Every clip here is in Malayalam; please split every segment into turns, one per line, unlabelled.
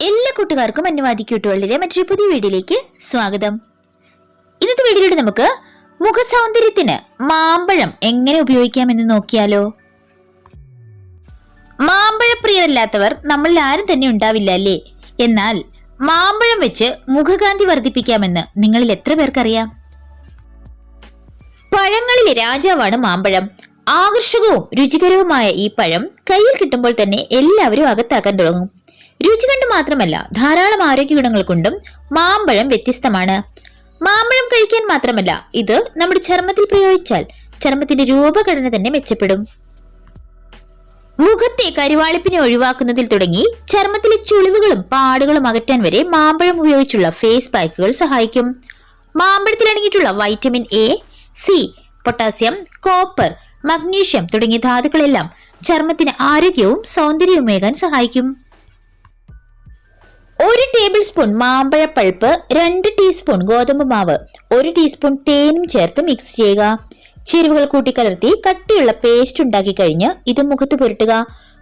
എല്ലാ കൂട്ടുകാർക്കും അനുവാദിക്കൂട്ടുകളിലെ മറ്റൊരു പുതിയ വീഡിയോയിലേക്ക് സ്വാഗതം. ഇന്നത്തെ വീഡിയോയിലൂടെ നമുക്ക് മുഖ സൗന്ദര്യത്തിന് മാമ്പഴം എങ്ങനെ ഉപയോഗിക്കാമെന്ന് നോക്കിയാലോ. മാമ്പഴപ്രിയരല്ലാത്തവർ നമ്മളിൽ ആരും തന്നെ ഉണ്ടാവില്ല അല്ലേ? എന്നാൽ മാമ്പഴം വെച്ച് മുഖകാന്തി വർദ്ധിപ്പിക്കാമെന്ന് നിങ്ങളിൽ എത്ര പേർക്കറിയാം? പഴങ്ങളിലെ രാജാവാണ് മാമ്പഴം. ആകർഷകവും രുചികരവുമായ ഈ പഴം കയ്യിൽ കിട്ടുമ്പോൾ തന്നെ എല്ലാവരും അകത്താക്കാൻ തുടങ്ങും. രുചി കൊണ്ട് മാത്രമല്ല, ധാരാളം ആരോഗ്യ ഗുണങ്ങൾ കൊണ്ടും മാമ്പഴം വ്യത്യസ്തമാണ്. മാമ്പഴം കഴിക്കാൻ മാത്രമല്ല, ഇത് നമ്മുടെ ചർമ്മത്തിൽ പ്രയോഗിച്ചാൽ ചർമ്മത്തിന്റെ രൂപഘടന തന്നെ മെച്ചപ്പെടും. മുഖത്തെ കരിവാളിപ്പിനെ ഒഴിവാക്കുന്നതിൽ തുടങ്ങി ചർമ്മത്തിലെ ചുളിവുകളും പാടുകളും അകറ്റാൻ വരെ മാമ്പഴം ഉപയോഗിച്ചുള്ള ഫേസ് പാക്കുകൾ സഹായിക്കും. മാമ്പഴത്തിൽ അടങ്ങിയിട്ടുള്ള vitamin A, C, potassium, copper, magnesium തുടങ്ങിയ ധാതുക്കളെല്ലാം ചർമ്മത്തിന് ആരോഗ്യവും സൗന്ദര്യവുമേകാൻ സഹായിക്കും. 1 ടേബിൾ സ്പൂൺ മാമ്പഴ പൾപ്പ്, 2 ടീസ്പൂൺ ഗോതമ്പ് മാവ്, 1 ടീസ്പൂൺ തേനും ചേർത്ത് മിക്സ് ചെയ്യുക. ചേരുവകൾ കൂട്ടിക്കലർത്തി കട്ടിയുള്ള പേസ്റ്റ് ഉണ്ടാക്കി കഴിഞ്ഞ് ഇത് മുഖത്ത് പുരട്ടുക.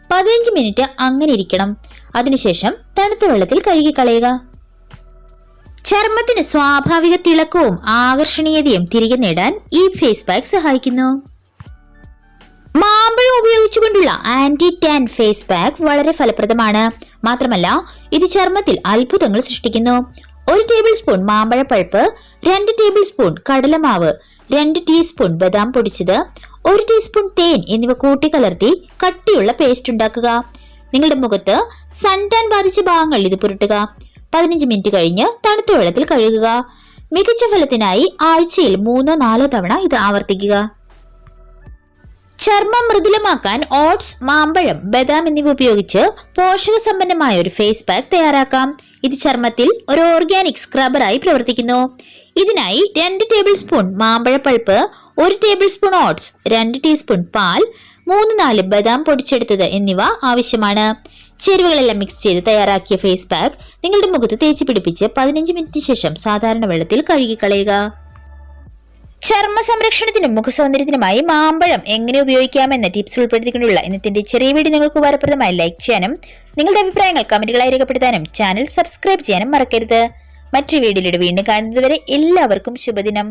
15 മിനിറ്റ് അങ്ങനെ ഇരിക്കണം. അതിനുശേഷം തണുത്ത വെള്ളത്തിൽ കഴുകിക്കളയുക. ചർമ്മത്തിന് സ്വാഭാവിക തിളക്കവും ആകർഷണീയതയും തിരികെ നേടാൻ ഈ ഫേസ് പാക്ക് സഹായിക്കുന്നു. മാമ്പഴം ഉപയോഗിച്ചുകൊണ്ടുള്ള ആന്റി ടാൻ ഫേസ് പാക്ക് വളരെ ഫലപ്രദമാണ്. മാത്രമല്ല, ഇത് ചർമ്മത്തിൽ അത്ഭുതങ്ങൾ സൃഷ്ടിക്കുന്നു. 1 ടേബിൾ സ്പൂൺ മാമ്പഴ പൾപ്പ്, 2 ടേബിൾ സ്പൂൺ കടലമാവ്, 2 ടീസ്പൂൺ ബദാം പൊടിച്ചത്, 1 ടീസ്പൂൺ തേൻ എന്നിവ കൂട്ടിക്കലർത്തി കട്ടിയുള്ള പേസ്റ്റ് ഉണ്ടാക്കുക. നിങ്ങളുടെ മുഖത്ത് സൺടാൻ ബാധിച്ച ഭാഗങ്ങളിൽ ഇത് പുരട്ടുക. 15 മിനിറ്റ് കഴിഞ്ഞ് തണുത്ത വെള്ളത്തിൽ കഴുകുക. മികച്ച ഫലത്തിനായി ആഴ്ചയിൽ 3-4 തവണ ഇത് ആവർത്തിക്കുക. ചർമ്മം മൃദുലമാക്കാൻ ഓട്സ്, മാമ്പഴം, ബദാം എന്നിവ ഉപയോഗിച്ച് പോഷക സമ്പന്നമായ ഒരു ഫേസ് പാക്ക് തയ്യാറാക്കാം. ഇത് ചർമ്മത്തിൽ ഒരു ഓർഗാനിക് സ്ക്രബറായി പ്രവർത്തിക്കുന്നു. ഇതിനായി 2 ടേബിൾ സ്പൂൺ മാമ്പഴ pulp, 1 table spoon oats, 2 teaspoon പാൽ, 3-4 ബദാം പൊടിച്ചെടുത്തത് എന്നിവ ആവശ്യമാണ്. ചേരുവകളെല്ലാം മിക്സ് ചെയ്ത് തയ്യാറാക്കിയ ഫേസ് പാക്ക് നിങ്ങളുടെ മുഖത്ത് തേച്ച് പിടിപ്പിച്ച് 15 മിനിറ്റിന് ശേഷം സാധാരണ വെള്ളത്തിൽ കഴുകിക്കളയുക. ചർമ്മ സംരക്ഷണത്തിനും മുഖസൗന്ദര്യത്തിനുമായി മാമ്പഴം എങ്ങനെ ഉപയോഗിക്കാമെന്ന ടിപ്സ് ഉൾപ്പെടുത്തിക്കൊണ്ടുള്ള ഇന്നത്തെ ചെറിയ വീഡിയോ നിങ്ങൾക്ക് ഉപകാരപ്രദമായി ലൈക്ക് ചെയ്യാനും നിങ്ങളുടെ അഭിപ്രായങ്ങൾ കമന്റുകളായി രേഖപ്പെടുത്താനും ചാനൽ സബ്സ്ക്രൈബ് ചെയ്യാനും മറക്കരുത്. മറ്റൊരു വീഡിയോയിലൂടെ വീണ്ടും കാണുന്നതുവരെ എല്ലാവർക്കും ശുഭദിനം.